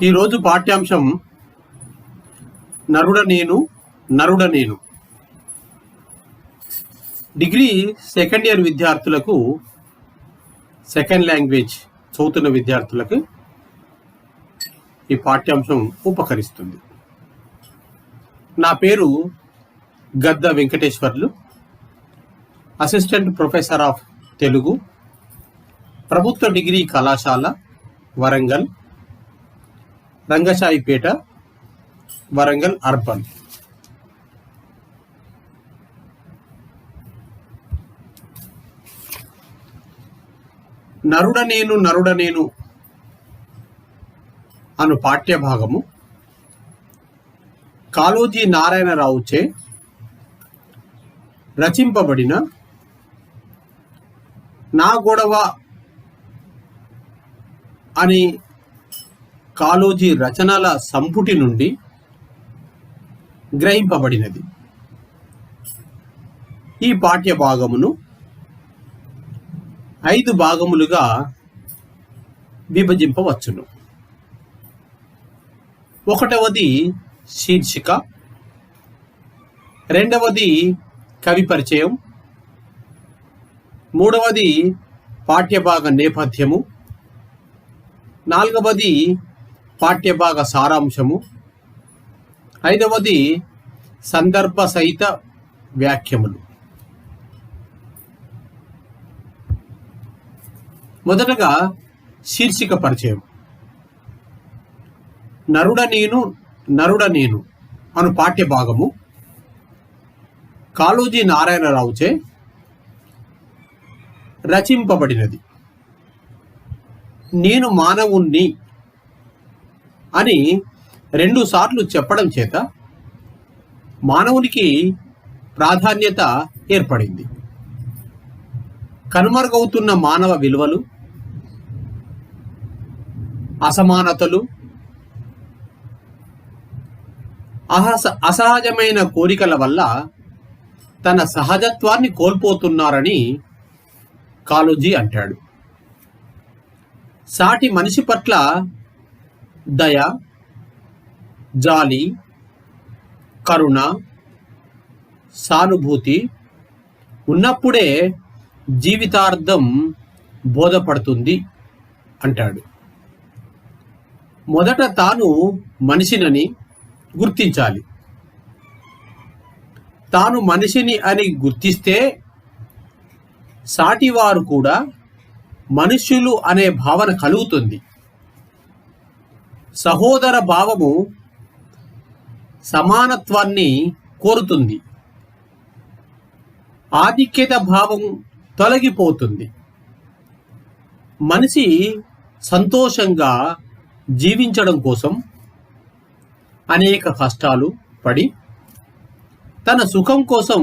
ఈరోజు పాఠ్యాంశం నరుడ నేను నరుడ నేను. డిగ్రీ సెకండ్ ఇయర్ విద్యార్థులకు, సెకండ్ లాంగ్వేజ్ చదువుతున్న విద్యార్థులకు ఈ పాఠ్యాంశం ఉపకరిస్తుంది. నా పేరు గద్ద Venkateswarlu, assistant professor of Telugu, ప్రభుత్వ డిగ్రీ కళాశాల వరంగల్, రంగశాయిపేట, వరంగల్ అర్బన్. నరుడ నేను నరుడ నేను అను పాఠ్యభాగము కాళోజీ నారాయణరావుచే రచింపబడిన నా గొడవ అని కాళోజీ రచనల సంపుటి నుండి గ్రహింపబడినది. ఈ పాఠ్యభాగమును 5 భాగములుగా విభజింపవచ్చును. 1వది శీర్షిక, 2వది కవి పరిచయం, 3వది పాఠ్యభాగ నేపథ్యము, 4వది పాఠ్యభాగ సారాంశము, 5వది సందర్భ సహిత వ్యాఖ్యములు. మొదటగా శీర్షిక పరిచయం. నరుడ నేను నరుడ నేను అను పాఠ్యభాగము కాళోజీ నారాయణరావుచే రచింపబడినది. నేను మానవుణ్ణి అని 2 సార్లు చెప్పడం చేత మానవునికి ప్రాధాన్యత ఏర్పడింది. కనుమరుగవుతున్న మానవ విలువలు, అసమానతలు, అసహజమైన కోరికల వల్ల తన సహజత్వాన్ని కోల్పోతున్నారని కాళోజీ అంటాడు. సాటి మనిషి పట్ల దయ, జాలి, కరుణ, సానుభూతి ఉన్నప్పుడే జీవితార్థం బోధపడుతుంది అంటాడు. మొదట తాను మనిషినని గుర్తించాలి. తాను మనిషిని అని గుర్తిస్తే సాటివారు కూడా మనుష్యులు అనే భావన కలుగుతుంది. సహోదర భావము సమానత్వాన్ని కోరుతుంది. ఆధిక్యత భావం తొలగిపోతుంది. మనిషి సంతోషంగా జీవించడం కోసం అనేక కష్టాలు పడి తన సుఖం కోసం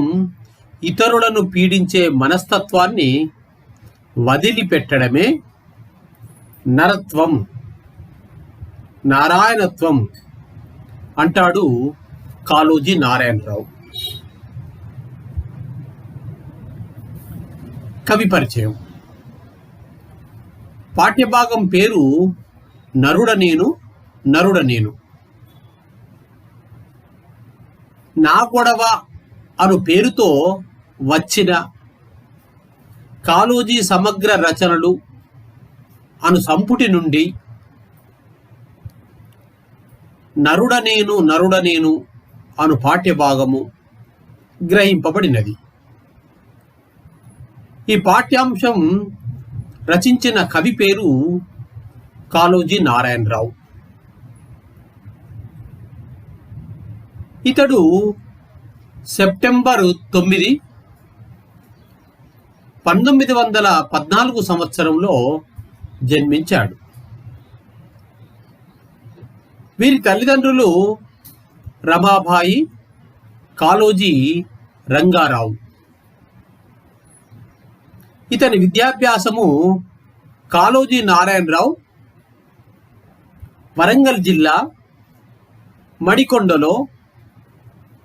ఇతరులను పీడించే మనస్తత్వాన్ని వదిలిపెట్టడమే నరత్వం, నారాయణత్వం అంటాడు కాళోజీ నారాయణరావు. కవి పరిచయం. పాఠ్యభాగం పేరు నరుడ నేను నరుడ నేను. నా గొడవ అను పేరుతో వచ్చిన కాళోజీ సమగ్ర రచనలు అను సంపుటి నుండి నరుడ నేను నరుడ నేను అను పాఠ్యభాగము గ్రహింపబడినది. ఈ పాఠ్యాంశం రచించిన కవి పేరు కాళోజీ నారాయణరావు. ఇతడు సెప్టెంబర్ 9, 1914 సంవత్సరంలో జన్మించాడు. వీరి తల్లిదండ్రులు రమాబాయి, కాళోజీ రంగారావు. ఇతని విద్యాభ్యాసము కాళోజీ నారాయణరావు వరంగల్ జిల్లా మడికొండలో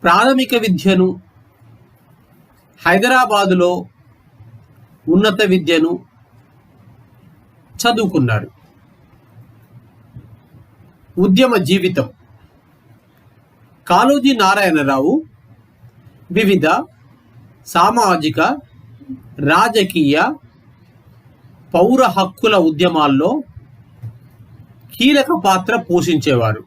ప్రాథమిక విద్యను, హైదరాబాదులో ఉన్నత విద్యను చదువుకున్నాడు. ఉద్యమ జీవితం. కాళోజీ నారాయణరావు వివిధ సామాజిక, రాజకీయ, పౌర హక్కుల ఉద్యమాల్లో కీలక పాత్ర పోషించేవారు.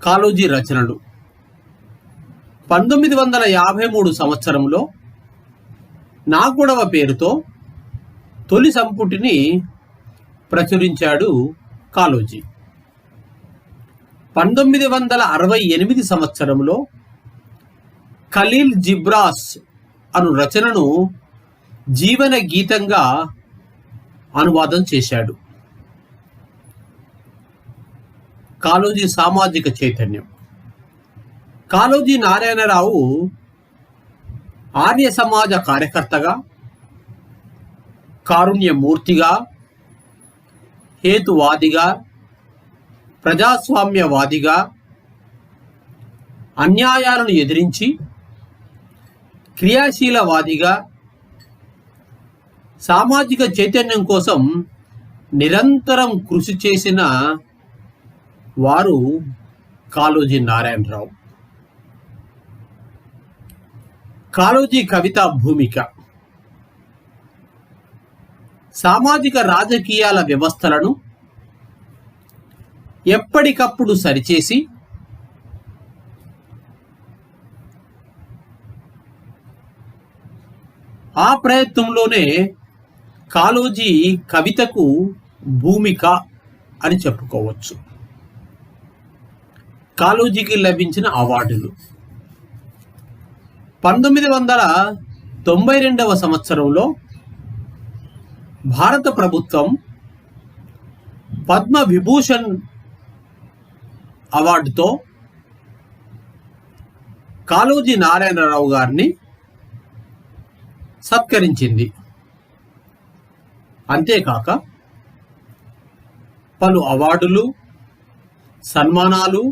కాళోజీ రచనలు. 1953 సంవత్సరంలో నాగొడవ పేరుతో తొలి సంపుటిని ప్రచురించాడు కాళోజీ. 1968 సంవత్సరంలో ఖలీల్ జిబ్రాస్ అను రచనను జీవన గీతంగా అనువాదం చేశాడు. కాళోజీ సామాజిక చైతన్యం. కాళోజీ నారాయణరావు ఆర్య సమాజ కార్యకర్తగా, కారుణ్యమూర్తిగా, హేతువాదిగా, ప్రజాస్వామ్యవాదిగా, అన్యాయాలను ఎదిరించి క్రియాశీలవాదిగా, సామాజిక చైతన్యం కోసం నిరంతరం కృషి చేసిన వారు కాళోజీ నారాయణరావు. కాళోజీ కవితా భూమిక. సామాజిక రాజకీయాల వ్యవస్థలను ఎప్పటికప్పుడు సరిచేసి ఆ ప్రయత్నంలోనే కాళోజీ కవితకు భూమిక అని చెప్పుకోవచ్చు. కాళోజీకి లభించిన అవార్డులు. 1992 సంవత్సరంలో భారత ప్రభుత్వం పద్మ విభూషణ్ అవార్డుతో కాళోజీ నారాయణరావు గారిని సత్కరించింది. అంతేకాక పలు అవార్డులు, సన్మానాలు,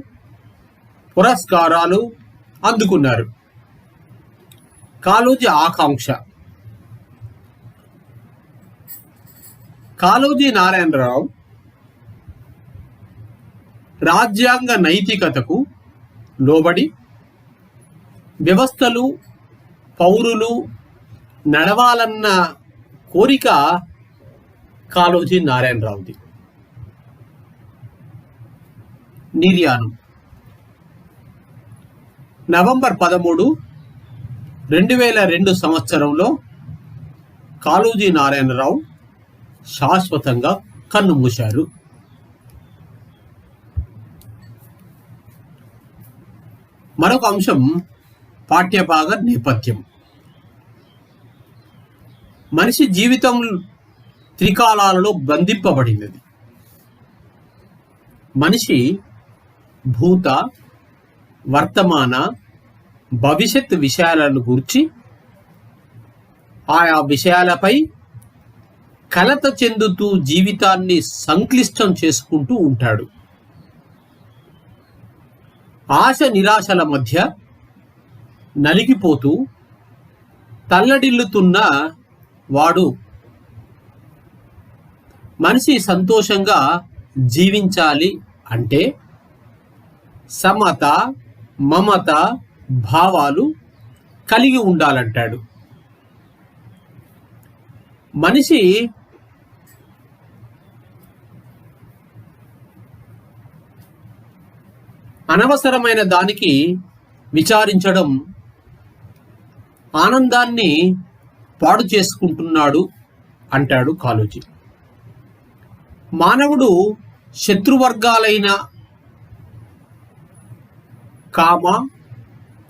పురస్కారాలు అందుకున్నారు. కాళోజీ ఆకాంక్ష. కాళోజీ నారాయణరావు రాజ్యాంగ నైతికతకు లోబడి వ్యవస్థలు, పౌరులు నడవాలన్న కోరిక కాళోజీ నారాయణరావుది. నిర్యాణం నవంబర్ 13, 2002 సంవత్సరంలో కాళోజీ నారాయణరావు శాశ్వతంగా కన్నుమూశారు. మరొక అంశం పాఠ్యభాగ నేపథ్యం. మనిషి జీవితం త్రికాలాలలో బంధింపబడినది. మనిషి భూత, వర్తమాన, భవిష్యత్ విషయాలను గురించి, ఆయా విషయాలపై కలత చెందుతూ జీవితాన్ని సంక్లిష్టం చేసుకుంటూ ఉంటాడు. ఆశ నిరాశల మధ్య నలిగిపోతూ తల్లడిల్లుతున్న వాడు. మనిషి సంతోషంగా జీవించాలి అంటే సమత, మమత భావాలు కలిగి ఉండాలంటాడు. మనిషి అనవసరమైన దానికి విచారించడం ఆనందాన్ని పాడు చేసుకుంటున్నాడు అంటాడు కాళోజీ. మానవుడు శత్రువర్గాలైన కామ,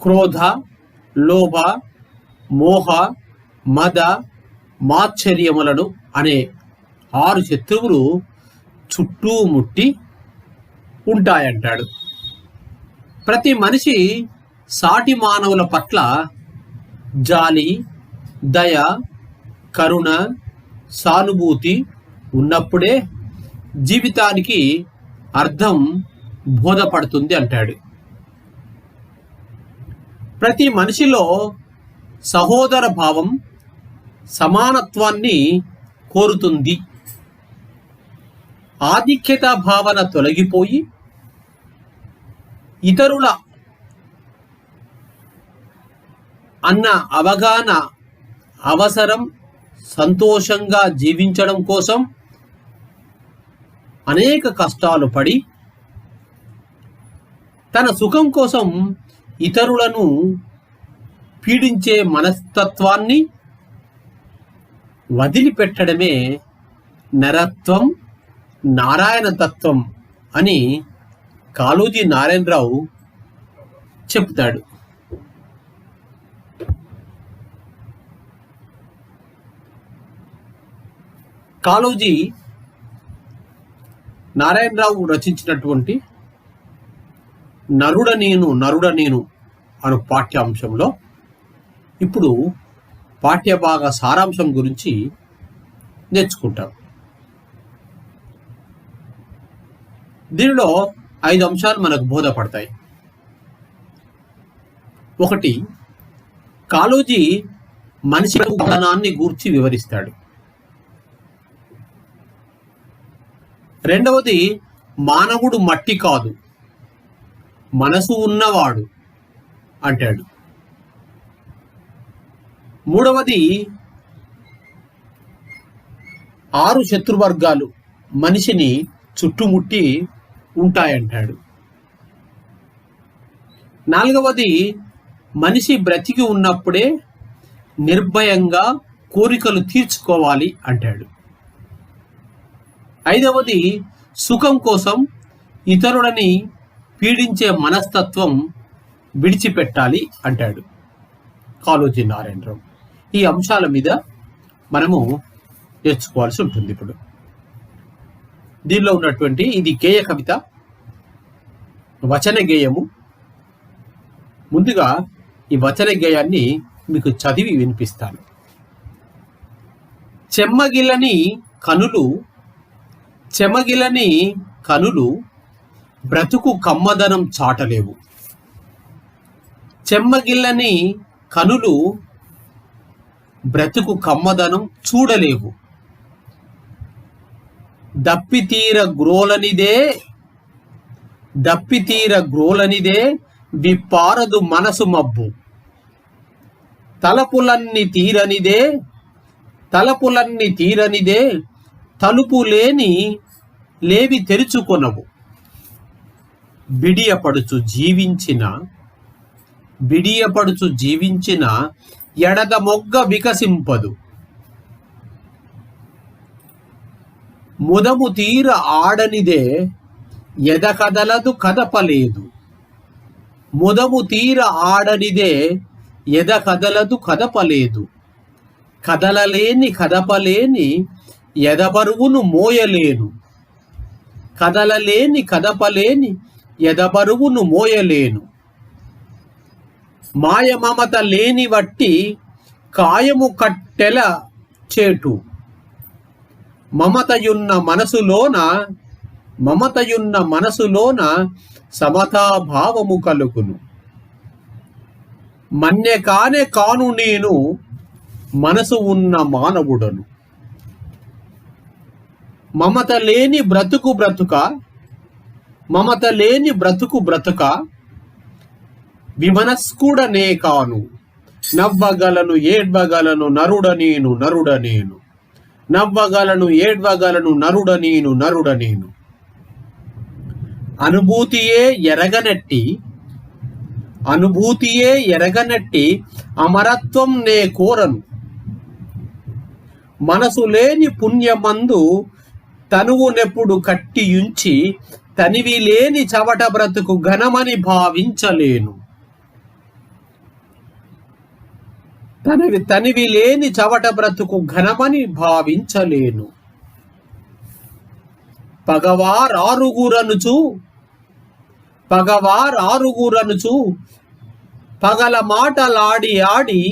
క్రోధ, లోభ, మోహ, మద, మాత్సర్యములను అనే 6 శత్రువులు చుట్టుముట్టి ఉంటాయంటాడు. ప్రతి మనిషి సాటి మానవుల పట్ల జాలి, దయ, కరుణ, సానుభూతి ఉన్నప్పుడే జీవితానికి అర్థం బోధపడుతుంది అంటాడు. ప్రతి మనిషిలో సహోదర భావం, సమానత్వాన్ని కోరుతుంది. ఆధిక్యత భావన తొలగిపోయి ఇతరుల అన్న అవగాహన అవసరం సంతోషంగా జీవించడం కోసం అనేక కష్టాలు పడి తన సుఖం కోసం ఇతరులను పీడించే మనస్తత్వాన్ని వదిలిపెట్టడమే నరత్వం, నారాయణ తత్వం అని కాళోజీ నారాయణరావు చెప్తాడు. కాళోజీ నారాయణరావు రచించినటువంటి నరుడ నేను అను పాఠ్యాంశంలో ఇప్పుడు పాఠ్యభాగ సారాంశం గురించి నేర్చుకుంటాం. దీనిలో 5 అంశాలు మనకు బోధపడతాయి. 1, కాళోజీ మనిషి గుణాన్ని గూర్చి వివరిస్తాడు. 2, మానవుడు మట్టి కాదు, మనసు ఉన్నవాడు అంటాడు. 3, 6 శత్రువర్గాలు మనిషిని చుట్టుముట్టి ఉంటాయంటాడు. 4, మనిషి బ్రతికి ఉన్నప్పుడే నిర్భయంగా కోరికలు తీర్చుకోవాలి అంటాడు. 5, సుఖం కోసం ఇతరులని పీడించే మనస్తత్వం విడిచిపెట్టాలి అంటాడు కాళోజీ నారాయణరావు. ఈ అంశాల మీద మనము నేర్చుకోవాల్సి ఉంటుంది. ఇప్పుడు దీనిలో ఉన్నటువంటి ఇది గేయ కవిత, వచన గేయము. ముందుగా ఈ వచన గేయాన్ని మీకు చదివి వినిపిస్తాను. చెమ్మగిలని కనులు బ్రతుకు కమ్మదనం చాటలేవు. చెమ్మగిల్లని కనులు బ్రతుకు కమ్మదనం చూడలేవు. దప్పితీర గ్రోలనిదే విప్పారదు మనసు మబ్బు. తలపులన్నీ తీరనిదే తలుపు లేవి తెరుచుకొనవు. బిడియపడుచు జీవించిన ఎడద మొగ్గ వికసింపదు. ముదము తీర ఆడనిదే ఎద కదలదు కదపలేదు. ముదము తీర ఆడనిదే ఎద కదలదు కదపలేదు. కదపలేని ఎదబరువును మోయలేను. కదపలేని ఎదబరువును మోయలేను. మాయ మమత లేని వట్టి కాయము కట్టెల చేటు. మమతయున్న మనసులోన సమతాభావము కలుగును. మన్య కాను నేను మనసు ఉన్న మానవుడను. మమత లేని బ్రతుకు బ్రతుక విమనస్కుడనే కాను. నవ్వగలను ఏడ్వగలను నరుడ నేను. నవ్వగలను ఏడ్వగలను నరుడ నేను. అనుభూతియే ఎరగనట్టి అమరత్వం నే కోరను. మనసు లేని పుణ్యమందు తనువునెప్పుడు కట్టియుంచి తనివి లేని చవట బ్రతుకు ఘనమని భావించలేను. తనివి లేని చవట బ్రతుకు ఘనమని భావించలేను. పగవారారుగురనుచు పగల మాటలాడి ఆడి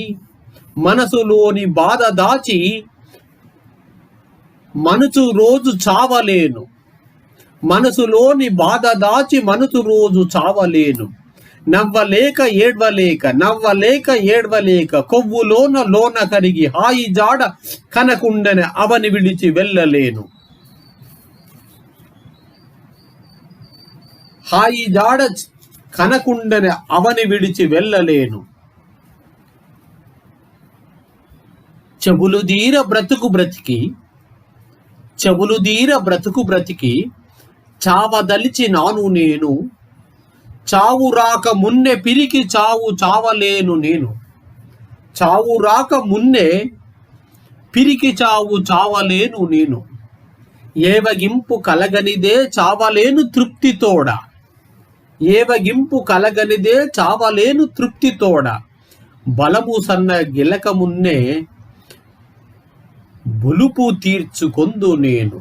మనసులోని బాధ దాచి మనసు రోజు చావలేను. మనసులోని బాధ దాచి మనసు రోజు చావలేను. నవ్వలేక ఏడ్వలేక కొవ్వులోన కరిగి హాయి జాడ కనకుండనే అవని విడిచి వెళ్ళలేను. హాయి జాడ కనకుండని అవని విడిచి వెళ్ళలేను. చెవులుదీర బ్రతుకు బ్రతికి చావదలిచి నాను నేను. చావు రాక మున్నె పిరికి చావలేను నేను. చావు రాక మున్నె పిరికి చావలేను నేను. ఏవగింపు కలగనిదే చావలేను తృప్తితోడ. ఏవగింపు కలగనిదే చావలేను తృప్తితోడ. బలము సన్న గిలక మున్నే బొలుపు తీర్చుకొందు నేను.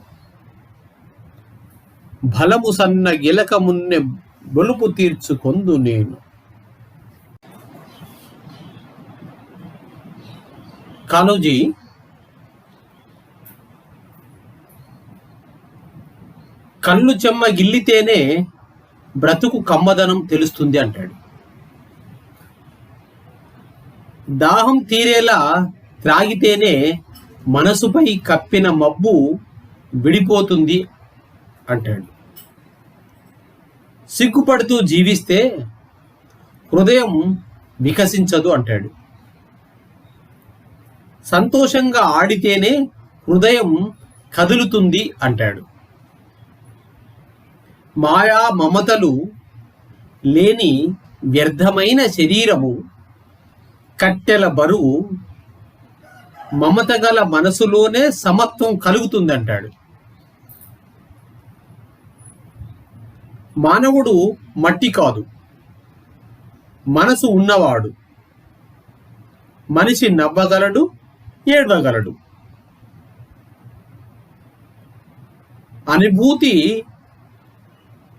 బలము సన్న గిలక మున్నె బొలుపు తీర్చుకొందు నేను. కాళోజీ కళ్ళు చెమ్మ గిల్లితేనే బ్రతుకు కమ్మదనం తెలుస్తుంది అంటాడు. దాహం తీరేలా త్రాగితేనే మనసుపై కప్పిన మబ్బు విడిపోతుంది అంటాడు. సిగ్గుపడుతూ జీవిస్తే హృదయం వికసించదు అంటాడు. సంతోషంగా ఆడితేనే హృదయం కదులుతుంది అంటాడు. మాయా మమతలు లేని వ్యర్థమైన శరీరము కట్టెల బరువు. మమత గల మనసులోనే సమత్వం కలుగుతుందంటాడు. మానవుడు మట్టి కాదు, మనసు ఉన్నవాడు. మనిషి నవ్వగలడు, ఏడవగలడు. అనుభూతి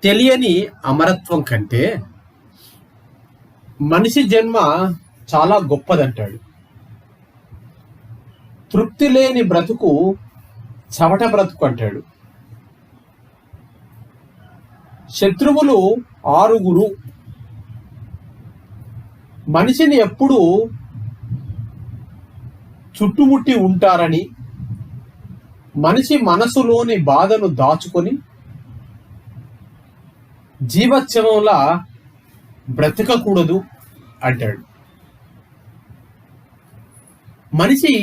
తెలియని అమరత్వం కంటే మనిషి జన్మ చాలా గొప్పదంటాడు. తృప్తి లేని బ్రతుకు చవట బ్రతుకు అంటాడు. శత్రువులు 6. మనిషిని ఎప్పుడూ చుట్టుముట్టి ఉంటారని, మనిషి మనసులోని బాధను దాచుకొని జీవోత్సవంలా బ్రతకకూడదు అంటాడు. మనిషి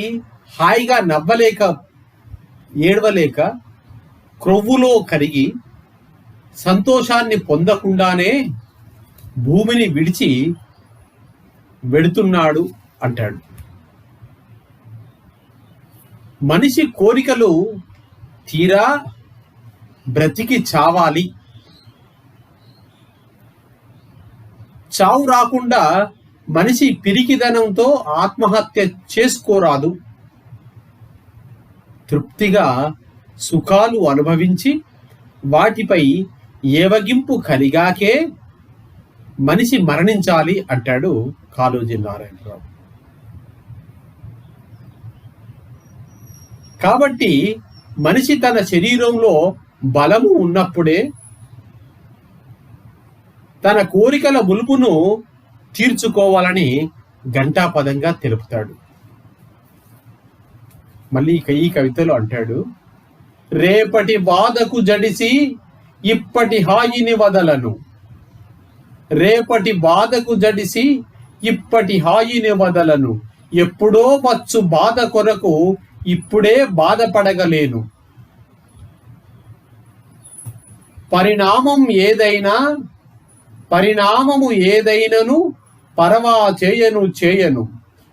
హాయిగా నవ్వలేక ఏడవలేక క్రొవ్వులో కరిగి సంతోషాన్ని పొందకుండానే భూమిని విడిచి వెడుతున్నాడు అంటాడు. మనిషి కోరికలు తీరా బ్రతికి చావాలి. చావు రాకుండా మనిషి పిరికిదనంతో ఆత్మహత్య చేసుకోరాదు. తృప్తిగా సుఖాలు అనుభవించి వాటిపై ఏవగింపు కలిగాకే మనిషి మరణించాలి అంటాడు కాళోజీ నారాయణరావు. కాబట్టి మనిషి తన శరీరంలో బలము ఉన్నప్పుడే తన కోరికల ములుపును తీర్చుకోవాలని ఘంటాపదంగా తెలుపుతాడు. మళ్ళీ ఈ కవితలో అంటాడు, రేపటి బాధకు జడిసి ఇప్పటి హాయిని వదలను. రేపటి బాధకు జడిసి ఇప్పటి హాయిని వదలను. ఎప్పుడో వచ్చు బాధ కొరకు ఇప్పుడే బాధపడగలేను. పరిణామము ఏదైనను పరవా చేయను.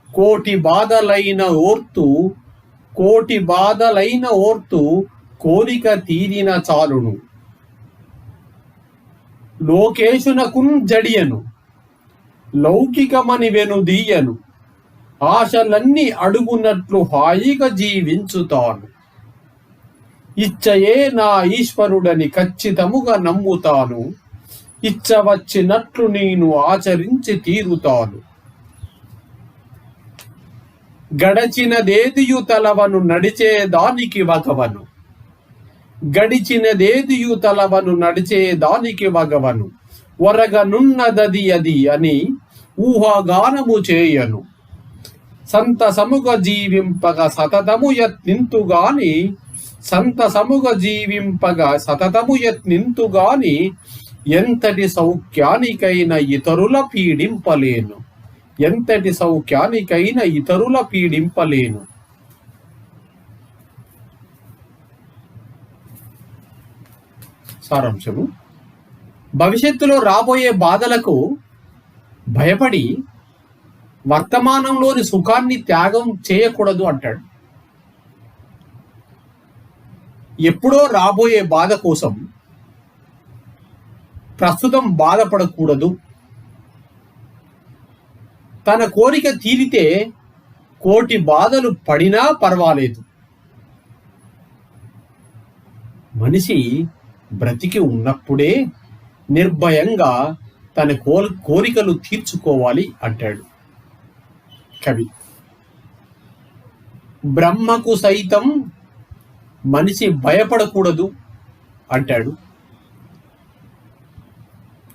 కోటి బాధలైన ఓర్తు కోరిక తీరిన చాలును. లోకేశునకున్ జడియను లౌకికమని వెనుదీయను. ఆశలన్నీ అడుగునట్లు హాయిగా జీవించుతాను. ఇచ్చయే నా ఈశ్వరుడని ఖచ్చితముగా నమ్ముతాను. ఇచ్చ వచ్చినట్లు నేను ఆచరించి తీరుతాను. గడచినదేదియు తలవను నడిచేదానికి వగవను. గడిచినదేదియు తలవను నడిచేదానికి వగవను. ఒరగనున్నదది అది అని ఊహాగానము చేయను. సంతసముగ జీవింపగ సతతము యత్నింతుగాని ఎంతటి సౌఖ్యానికైన ఇతరుల పీడింపలేను, ఎంతటి సౌఖ్యానికైన ఇతరుల పీడింపలేను. సారాంశము: భవిష్యత్తులో రాబోయే బాధలకు భయపడి వర్తమానంలోని సుఖాన్ని త్యాగం చేయకూడదు అంటాడు. ఎప్పుడో రాబోయే బాధ కోసం ప్రస్తుతం బాధపడకూడదు. తన కోరిక తీరితే కోటి బాధలు పడినా పర్వాలేదు. మనిషి బ్రతికి ఉన్నప్పుడే నిర్భయంగా తన కోరికలు తీర్చుకోవాలి అంటాడు కవి. బ్రహ్మకు సైతం మనిషి భయపడకూడదు అంటాడు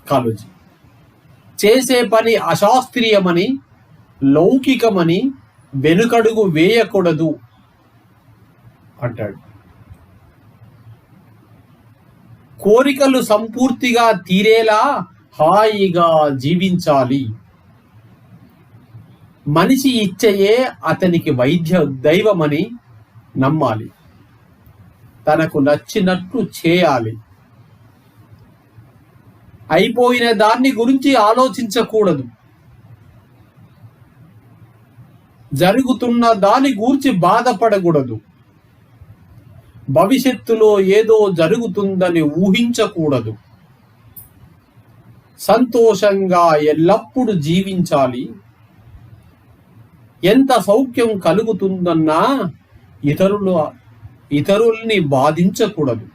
కాళోజీ. చేసే పని అశాస్త్రీయమని, లౌకికమని వెనుకడుగు వేయకూడదు అంటాడు. కోరికలు సంపూర్తిగా తీరేలా హాయిగా జీవించాలి. మనిషి ఇచ్చయే అతనికి దైవమని నమ్మాలి. తనకు నచ్చినట్లు చేయాలి. అయిపోయిన దాన్ని గురించి ఆలోచించకూడదు. జరుగుతున్న దాని గురించి బాధపడకూడదు. భవిష్యత్తులో ఏదో జరుగుతుందని ఊహించకూడదు. సంతోషంగా ఎల్లప్పుడూ జీవించాలి. ఎంత సౌఖ్యం కలుగుతుందన్నా ఇతరుల్ని బాధించకూడదు.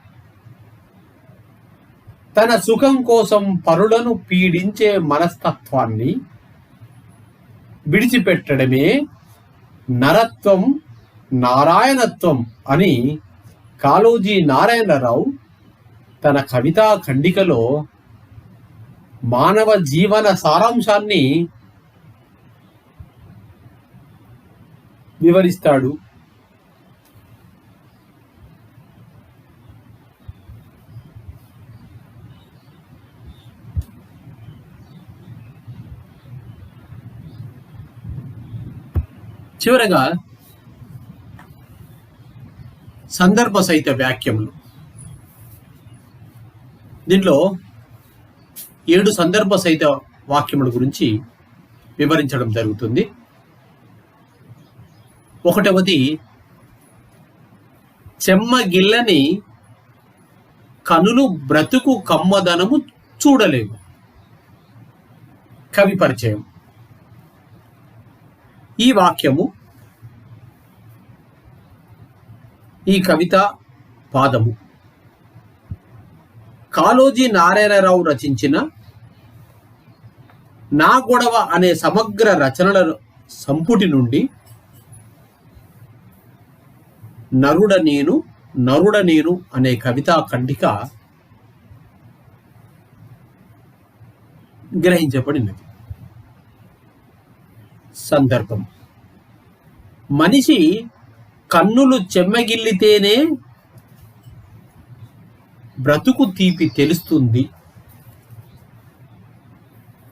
తన సుఖం కోసం పరులను పీడించే మనస్తత్వాన్ని విడిచిపెట్టడమే నరత్వం, నారాయణత్వం అని కాళోజీ నారాయణరావు తన కవితా ఖండికలో మానవ జీవన సారాంశాన్ని వివరిస్తాడు. చివరగా సందర్భ సహిత వ్యాఖ్యములు. దీనిలో 7 సందర్భ సహిత వాక్యముల గురించి వివరించడం జరుగుతుంది. 1వది, చెమ్మగిల్లని కనులు బ్రతుకు కమ్మదనము చూడలేవు. కవి పరిచయం. ఈ వాక్యము ఈ కవిత పాదము కాళోజీ నారాయణరావు రచించిన నా గొడవ అనే సమగ్ర రచనల సంపుటి నుండి నరుడ నేను అనే కవితా ఖండిక గ్రహించబడినది. సందర్భం: మనిషి కన్నులు చెమ్మగిల్లితేనే బ్రతుకు తీపి తెలుస్తుంది.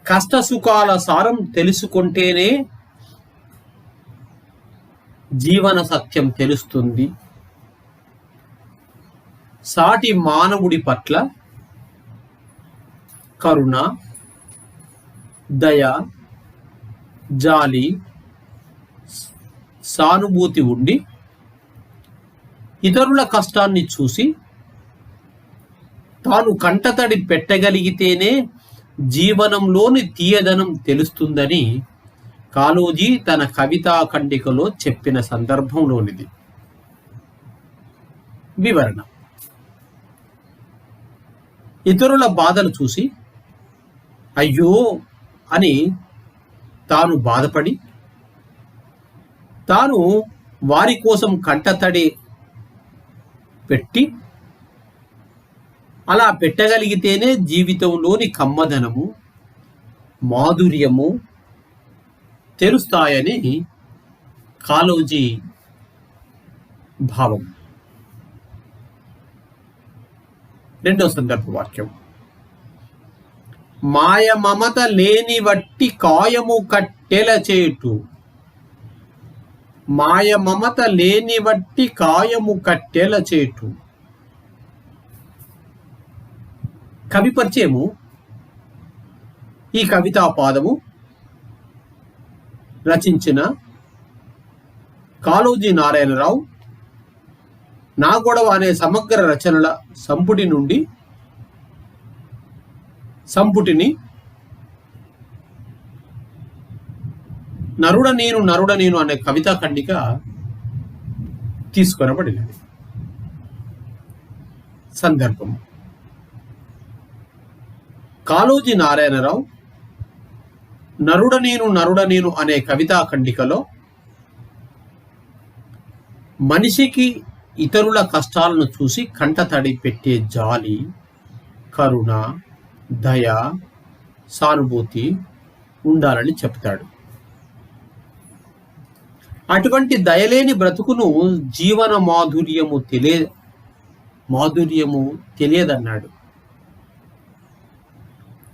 కష్టసుఖాల సారం తెలుసుకుంటేనే జీవన సత్యం తెలుస్తుంది. సాటి మానవుడి పట్ల కరుణ, దయ, జాలి, సానుభూతి ఉండి ఇతరుల కష్టాన్ని చూసి తాను కంటతడి పెట్టగలిగితేనే జీవనంలోని తీయదనం తెలుస్తుందని కాళోజీ తన కవితా ఖండికలో చెప్పిన సందర్భంలోనిది. వివరణ: ఇతరుల బాధలు చూసి అయ్యో అని తాను బాధపడి తాను వారి కోసం కంటతడి పెట్టి అలా పెట్టగలిగితేనే జీవితంలోని కమ్మదనము, మాధుర్యము తెలుస్తాయని కాళోజీ భావం. 2వ సందర్భ వాక్యం: మాయ మమత లేని వట్టి కాయము కట్టెల చేటు. మాయ మమత లేని వట్టి కాయము కట్టెల చేటు. కవి పరిచయము. ఈ కవితా పాదము రచించిన కాళోజీ నారాయణరావు నా గొడవ అనే సమగ్ర రచనల సంపుటిని నరుడ నేను అనే కవితా ఖండిక తీసుకొనబడినది. సందర్భం: కాళోజీ నారాయణరావు నరుడ నేను అనే కవితా ఖండికలో మనిషికి ఇతరుల కష్టాలను చూసి కంటతడి పెట్టే జాలి, కరుణ, దయ, సానుభూతి ఉండాలని చెప్తాడు. అటువంటి దయలేని బ్రతుకును జీవన మాధుర్యము తెలియదన్నాడు.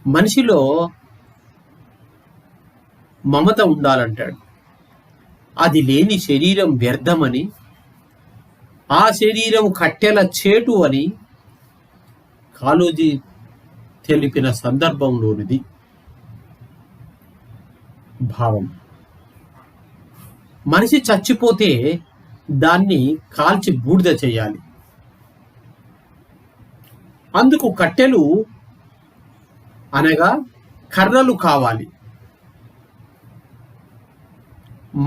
మనిషిలో మమత ఉండాలంటాడు. అది లేని శరీరం వ్యర్థమని, ఆ శరీరం కట్టెల చేటు అని కాళోజీ తెలిపిన సందర్భంలోనిది భావం. మనిషి చచ్చిపోతే దాన్ని కాల్చి బూడిద చేయాలి. అందుకు కట్టెలు అనగా కర్రలు కావాలి.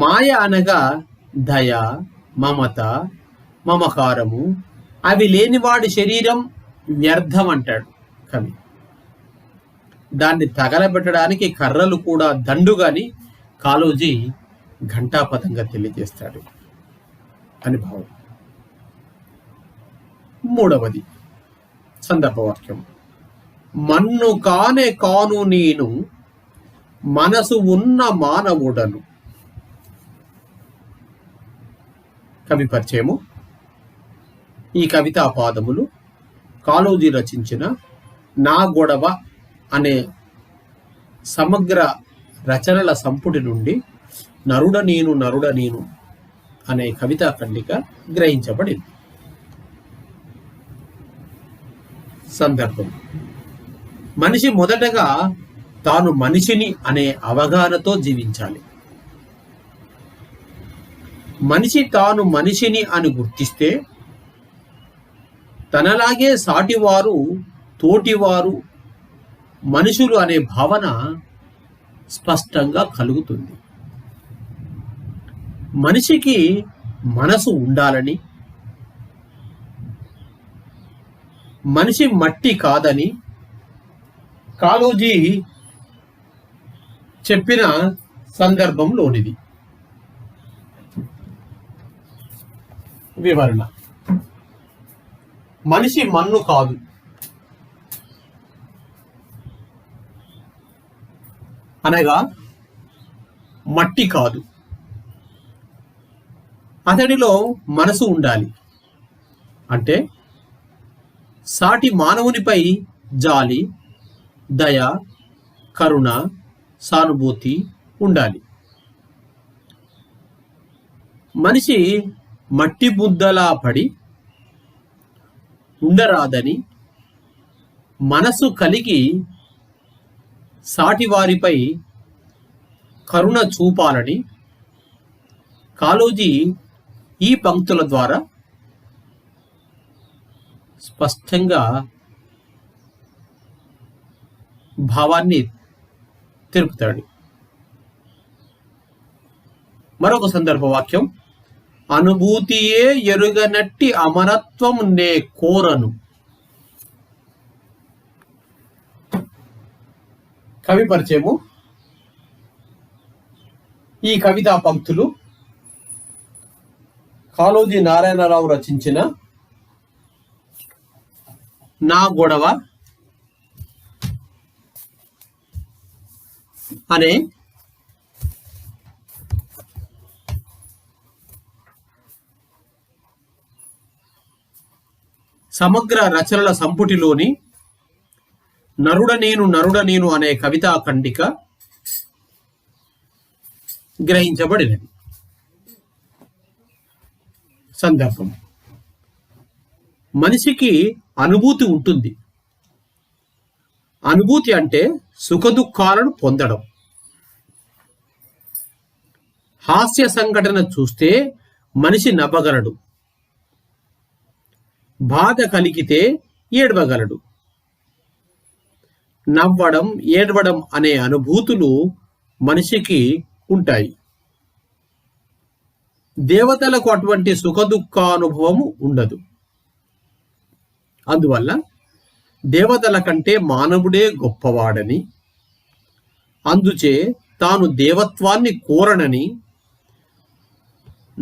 మాయ అనగా దయ, మమత, మమకారము అవి లేనివాడి శరీరం వ్యర్థం అంటాడు కవి. దాన్ని తగలబెట్టడానికి కర్రలు కూడా దండుగాని కాళోజీ ఘంటాపథంగా తెలియజేస్తాడు అని భావం. మూడవది సందర్భవాక్యం. మన్ను కానే కాను నేను మనసు ఉన్న మానవుడను. కవి పరిచయము. ఈ కవితా పాదములు కాళోజీ రచించిన నా గొడవ అనే సమగ్ర రచనల సంపుటి నుండి నరుడ నేను అనే కవితా ఖండిక గ్రహించబడింది. సందర్భం: మనిషి మొదటగా తాను మనిషిని అనే అవగాహనతో జీవించాలి. మనిషి తాను మనిషిని అని గుర్తిస్తే తనలాగే సాటివారు, తోటివారు మనుషులు అనే భావన స్పష్టంగా కలుగుతుంది. మనిషికి మనసు ఉండాలని, మనిషి మట్టి కాదని కాళోజీ చెప్పిన సందర్భంలోనిది. వివరణ: మనిషి మన్ను కాదు, అనగా మట్టి కాదు. అతడిలో మనసు ఉండాలి. అంటే సాటి మానవునిపై జాలి, దయ, కరుణ, సానుభూతి ఉండాలి. మనిషి మట్టి బుద్దలా పడి ఉండరాదని, మనసు కలిగి సాటివారిపై కరుణ చూపాలని కాళోజీ ఈ పంక్తుల ద్వారా స్పష్టంగా భావాన్ని తెలుపుతాడు. మరొక సందర్భ వాక్యం. అనుభూతియే ఎరుగనట్టి అమరత్వం నే కోరను. కవి పరిచయము. ఈ కవితా పంక్తులు కాళోజీ నారాయణరావు రచించిన నా గొడవ అనే సమగ్ర రచనల సంపుటిలోని నరుడ నేను అనే కవితా ఖండిక గ్రహించబడినది. సందర్భం: మనిషికి అనుభూతి ఉంటుంది. అనుభూతి అంటే సుఖదుఖాలను పొందడం. హాస్య సంఘటన చూస్తే మనిషి నవ్వగలడు, బాధ కలిగితే ఏడవగలడు. నవ్వడం, ఏడవడం అనే అనుభూతులు మనిషికి ఉంటాయి. దేవతలకు అటువంటి సుఖదుఖానుభవము ఉండదు. అందువల్ల దేవతల కంటే మానవుడే గొప్పవాడని, అందుచే తాను దేవత్వాన్ని కోరనని,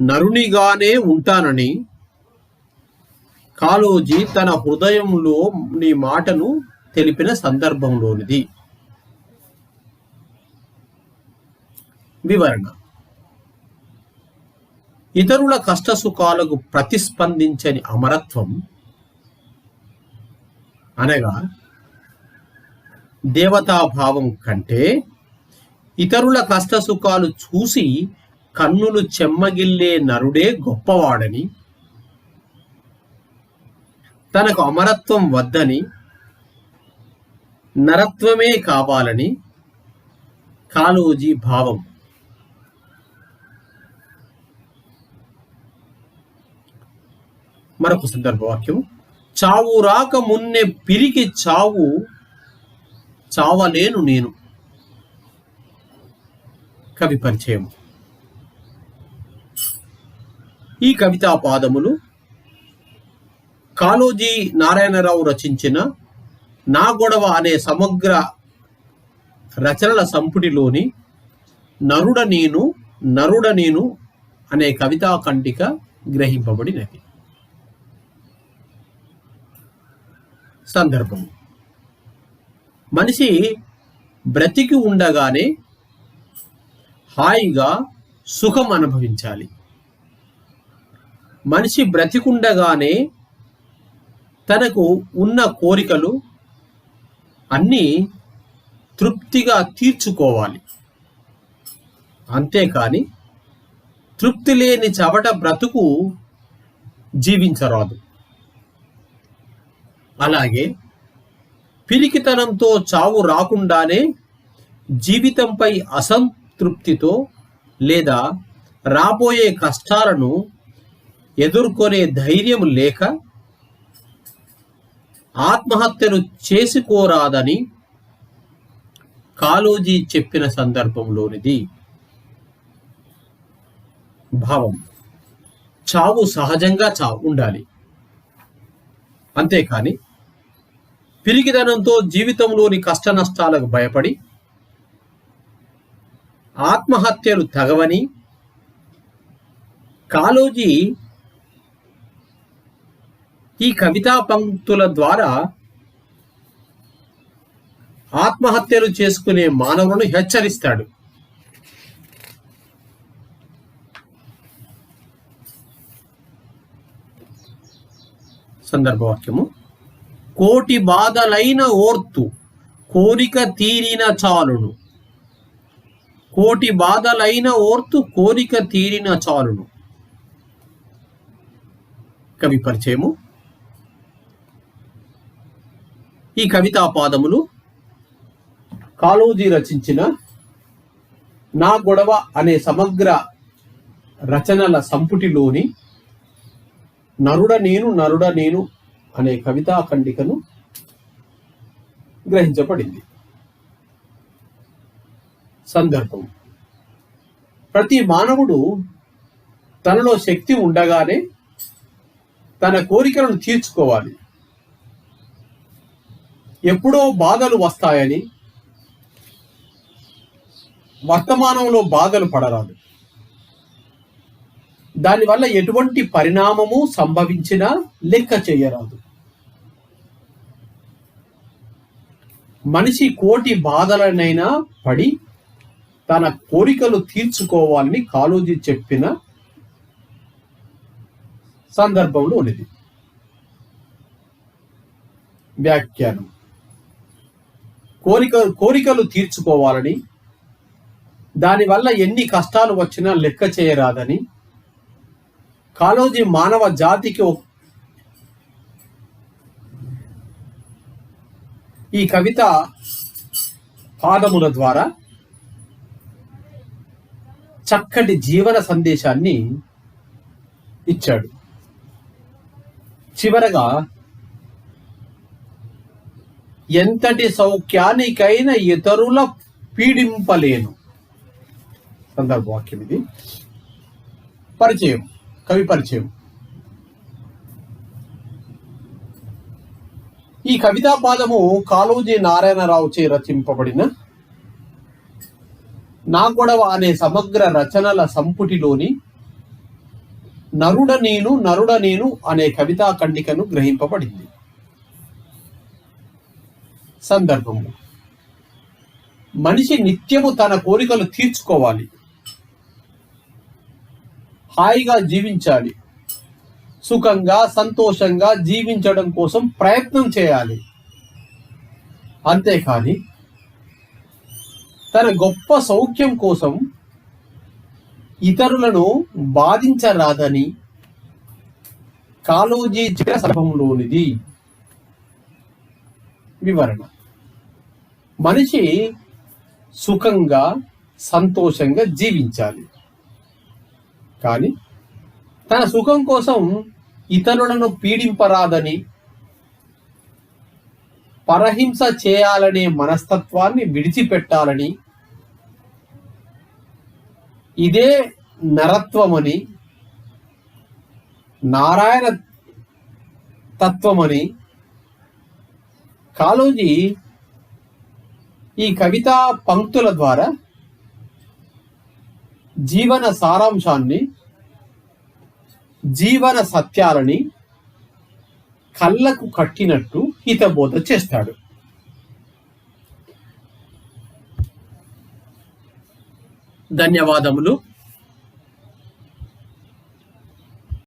నరునిగానే ఉంటానని కాళోజీ తన హృదయంలోని మాటను తెలిపిన సందర్భంలోనిది. వివరణ: ఇతరుల కష్టసుఖాలకు ప్రతిస్పందించని అమరత్వం అనగా దేవతాభావం కంటే ఇతరుల కష్టసుఖాలు చూసి కన్నులు చెమ్మగిల్లే నరుడే గొప్పవాడని, తనకు అమరత్వం వద్దని, నరత్వమే కావాలని కాళోజీ భావం. మరొక సందర్భవాక్యం: చావు రాక మున్నె పిరికి చావు చావలేను నేను. కవి పరిచయం. ఈ కవితా పాదములు కాళోజీ నారాయణరావు రచించిన నా గొడవ అనే సమగ్ర రచనల సంపుటిలోని నరుడ నేను అనే కవితా ఖండిక గ్రహింపబడినది. సందర్భం: మనిషి బ్రతికి ఉండగానే హాయిగా సుఖం అనుభవించాలి. మనిషి బ్రతికుండగానే తనకు ఉన్న కోరికలు అన్నీ తృప్తిగా తీర్చుకోవాలి. అంతేకాని తృప్తి లేని చవట బ్రతుకు జీవించరాదు. అలాగే పిరికితనంతో చావు రాకుండానే జీవితంపై అసంతృప్తితో లేదా రాబోయే కష్టాలను ఎదుర్కొనే ధైర్యం లేక ఆత్మహత్యలు చేసుకోరాదని కాళోజీ చెప్పిన సందర్భంలోనిది. భావం: చావు సహజంగా ఉండాలి. అంతేకాని పిరికిదనంతో జీవితంలోని కష్ట నష్టాలకు భయపడి ఆత్మహత్యలు తగవని కాళోజీ ఈ కవితా పంక్తుల ద్వారా ఆత్మహత్యలు చేసుకునే మానవులను హెచ్చరిస్తాడు. సందర్భవాక్యము: కోటి బాధలైన ఓర్తు కోరిక తీరిన చాలును. కోటి బాధలైన ఓర్తు కోరిక తీరిన చాలును. కవి పరిచయము. ఈ కవితా పాదములు కాళోజీ రచించిన నా గొడవ అనే సమగ్ర రచనల సంపుటిలోని నరుడ నేను అనే కవితా ఖండికను గ్రహించబడింది. సందర్భం: ప్రతి మానవుడు తనలో శక్తి ఉండగానే తన కోరికలను తీర్చుకోవాలి. ఎప్పుడో బాధలు వస్తాయని వర్తమానంలో బాధలు పడరాదు. దానివల్ల ఎటువంటి పరిణామము సంభవించినా లెక్క చేయరాదు. మనిషి కోటి బాధలనైనా పడి తన కోరికలు తీర్చుకోవాలని కాళోజీ చెప్పిన సందర్భంలో ఉన్నది. వ్యాఖ్యానం: కోరికలు తీర్చుకోవాలని, దానివల్ల ఎన్ని కష్టాలు వచ్చినా లెక్క చేయరాదని కాళోజీ మానవ జాతికి ఈ కవిత పాదముల ద్వారా చక్కటి జీవన సందేశాన్ని ఇచ్చాడు. చివరగా, ఎంతటి సౌఖ్యానికైనా ఇతరుల పీడింపలేను. సందర్భవాక్యం ఇది. పరిచయం, కవి పరిచయం. ఈ కవితా పాదము కాళోజీ నారాయణరావు చే రచింపబడిన నా గొడవ అనే సమగ్ర రచనల సంపుటిలోని నరుడ నేను అనే కవితా ఖండికను గ్రహింపబడింది. సందర్భము: మనిషి నిత్యము తన కోరికలు తీర్చుకోవాలి, హాయిగా జీవించాలి, సుఖంగా సంతోషంగా జీవించడం కోసం ప్రయత్నం చేయాలి. అంతేకాని తన గొప్ప సౌఖ్యం కోసం ఇతరులను బాధించరాదని కాళోజీ సందర్భంలోనిది. వివరణ: మనిషి సుఖంగా సంతోషంగా జీవించాలి, కానీ తన సుఖం కోసం ఇతరులను పీడింపరాదని, పరహింస చేయాలనే మనస్తత్వాన్ని విడిచిపెట్టాలని, ఇదే నరత్వమని, నారాయణ తత్వమని కాళోజీ ఈ కవితా పంక్తుల ద్వారా జీవన సారాంశాన్ని, జీవన సత్యాలని కళ్ళకు కట్టినట్టు హితబోధ చేస్తాడు. ధన్యవాదములు.